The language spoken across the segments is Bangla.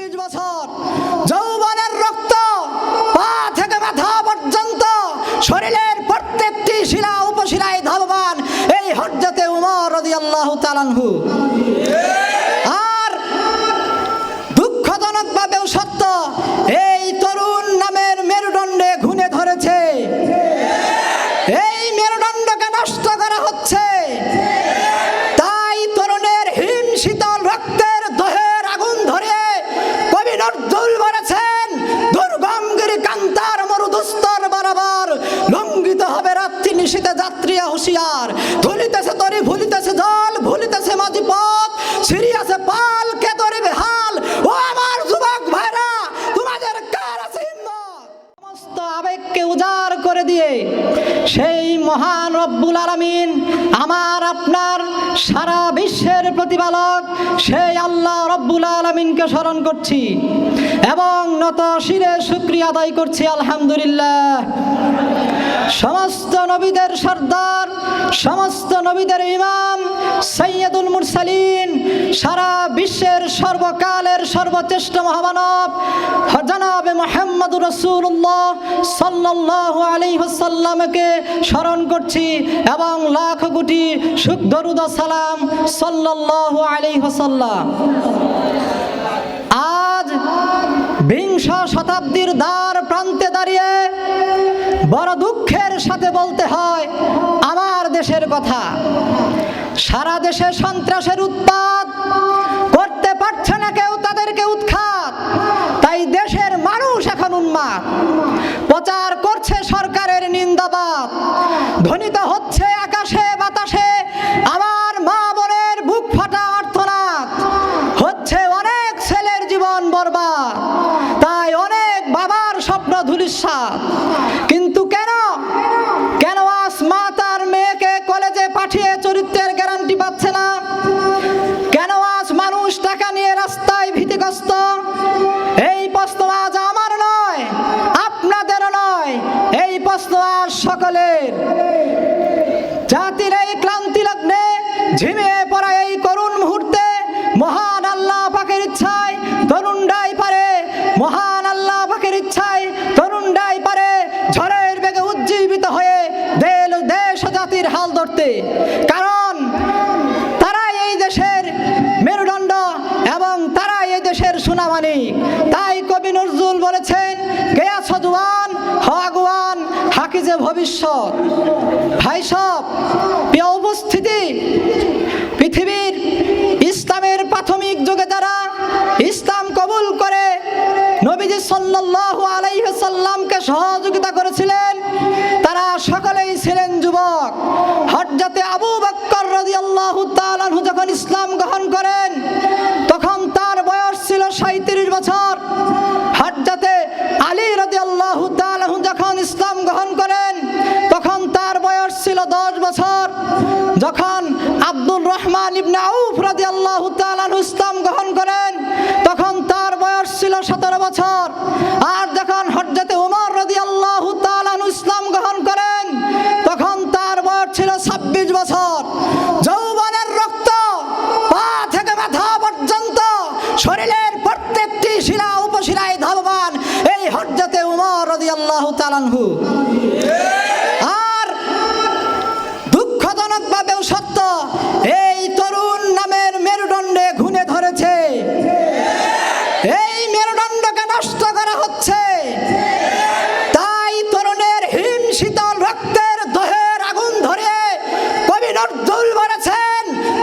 26 বছর যৌবনের রক্ত পা থেকে মাথা পর্যন্ত শরীরের প্রত্যেকটি শিরা উপশিরায় ধাবমান এই হযরতে উমর রাদিয়াল্লাহু তাআলা আনহু। আর দুঃখজনকভাবেও সত্য, এই তরুণ নামের মেরুদণ্ডে ঘুণে ধরেছে। এই মেরুদণ্ডকে নষ্ট করা হচ্ছে। তাই তরুণের হিম শীতল রক্তের দহের আগুন ধরে কবি নজরুল বলেছেন, দুর্গমগিরি কান্তার মরুদুস্তর বরাবর লঙ্ঘিত হবে রাত্রি নিশীথে যাত্রীরা হুঁশিয়ার। ধুলিতেছে তরি ভুলিতেছে জল, ভুলিতেছে মাঝি পথ, সিরিয়াছে পাল কে তরি বেহাল। ও আমার যুবক ভাইরা, তোমাদের কার আছে হিম্মত? সমস্ত আবেগকে উজাড় করে দিয়ে সেই মহান রব্বুল আলামিন, আমার আপনার সারা বিশ্বের প্রতিপালক সেই আল্লাহ রব্বুল আলামিনকে স্মরণ করছি এবং নত শিরে শুকরিয়া আদায় করছি। আলহামদুলিল্লাহ। সমস্ত নবীদের সর্দার, সমস্ত নবীদের ইমাম, সৈয়দুল মুরসালিন, সারা বিশ্বের সর্বকালের সর্বশ্রেষ্ঠ মহামানব জনাবে মুহাম্মদুর রাসূলুল্লাহ সাল্লাল্লাহু আলাইহি ওয়াসাল্লামকে স্মরণ করছি এবং লাখ কোটি শুকর দরুদ ও সালাম সাল্লাল্লাহু আলাইহি ওয়াসাল্লাম। আজ বিংশ শতাব্দীর দ্বার প্রান্তে দাঁড়িয়ে বড় দুঃখের সাথে বলতে হয় আমার দেশের কথা। সারা দেশে সন্ত্রাসের উৎপাত, করতে পারছে না কেউ তাদেরকে উৎখাত। তাই দেশের মানুষ এখন উন্মাদ, প্রচার করছে সরকারের নিন্দাবাদ। ধ্বনিত হচ্ছে আকাশে বাতাসে আমার মা বোনের বুক ফাটা আর্তনাদ। হচ্ছে অনেক ছেলের জীবন বরবাদ, তাই অনেক বাবার স্বপ্ন ধূলিসাৎ। কিন্তু কেন আজ মা তার মেয়েকে কলেজে পাঠিয়ে চরিত্রের গ্যারান্টি পাচ্ছে না? কেন আজ মানুষ টাকা নিয়ে রাস্তায় ভীতিগ্রস্ত? এই প্রশ্ন আজ আমার নয়, আপনাদেরও নয়, এই প্রশ্ন আজ সকলের। জাতির এই ক্লান্তি লগ্নে ঝিমিয়ে পড়া এই করুণ মুহূর্তে মহান আল্লাহ পাকের ইচ্ছায় তরুণরাই পারে, মহান আল্লাহ পাকের ইচ্ছায় তরুণরাই পারে ঝড়ের বেগে উজ্জীবিত হয়ে দেশ ও জাতির হাল ধরতে। কারণ তারাই এই দেশের মেরুদণ্ড এবং তারাই এই দেশের সুনামানিক। তাই কবি নজরুল বলেছেন, গেয়া সজওয়ান হওয়াগুয়ান হাকিজে ভবিষ্যৎ। ভাই সব প্রিয় উপস্থিতি, পৃথিবীর ইসলামের প্রাথমিক যুগে যারা ইসলাম কবুল করে নবীজি সাল্লাল্লাহু আলাইহি ওয়াসাল্লামকে সহযোগিতা করেছিলেন, তারা সকলেই ছিলেন যুবক। হযরতে আবু বকর রাদিয়াল্লাহু তাআলা আনহু যখন ইসলাম গ্রহণ করেন তখন তার বয়স ছিল 37 বছর। হযরতে আলী রাদিয়াল্লাহু তাআলা আনহু যখন ইসলাম গ্রহণ করেন তখন তার বয়স ছিল 10 বছর। যখন আব্দুর রহমান ইবনে আউফ রাদিয়াল্লাহু তাআলা আনহু ইসলাম গ্রহণ করেন তখন তার বয়স ছিল 17 বছর। আর যখন হযরতে ওমর রাদিয়াল্লাহু তাআলা আনহু ইসলাম গ্রহণ করেন তখন তার বয়স ছিল 26 বছর। যৌবনের রক্ত পা থেকে মাথা পর্যন্ত শরীরের প্রত্যেকটি শিরা উপশিরায় ধাবমান এই হযরতে ওমর রাদিয়াল্লাহু তাআলা আনহু। আর দুঃখজনকভাবেও সত্য, এই তরুণ নামের মেরুদণ্ডে ঘুণে ধরেছে। এই মেরুদণ্ডকে নষ্ট করা হচ্ছে। তাই তরুণের হিম শীতল রক্তের দহের আগুন ধরে কবি নজরুল বলেছেন,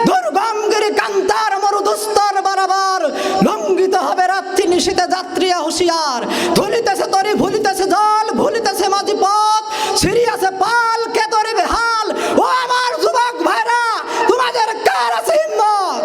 দুর্গমগিরি কান্তার মরুদুস্তর বরাবর লঙ্ঘিত হবে রাত্রি নিশীথে যাত্রীরা হুঁশিয়ার। ধুলিতেছে তরি ভুলিতেছে জল, ভুলিতেছে মাঝি পথ, সিরিয়াছে পাল কে তরি বেহাল। ও আমার যুবক ভাইরা, তোমাদের কার আছে হিম্মত?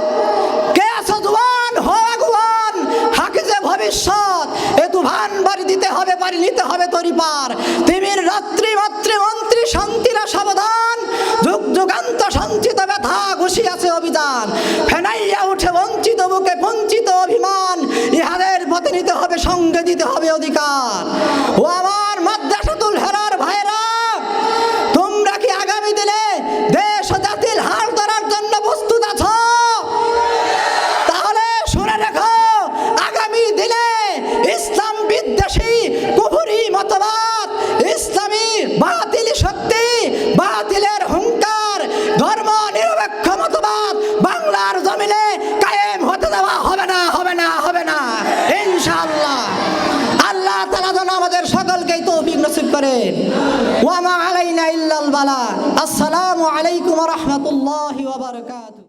কে আছো জওয়ান হওয়াগুয়ান হাকিজে ভবিষ্যৎ। এ তুফান বাড়ি দিতে হবে, বাড়ি নিতে হবে তরি পার। তিমির রাত্রি মাতৃ মন্ত্রী শান্তিরা সাবধান, যুগ যুগান্ত সঞ্চিত ব্যথা ঘুষিয়াছে অভিযান। ফেনাইয়া উঠে বঞ্চিত বুকে বঞ্চিত অভিমান, ইহাদের পথে নিতে হবে, সঙ্গে দিতে হবে অধিকার। ও আমার মাদ্রাসাতুল হেরার ভাইরা, তোমরা কি আগামী দিনে দেশ ও জাতির হাল ধরার জন্য প্রস্তুত আছো? তাহলে শুনে রেখো, আগামী দিনে করেন। ওয়া মা আলাইনা ইল্লাল বালা। আসসালামু আলাইকুম ওয়া রাহমাতুল্লাহি ওয়া বারাকাতুহু।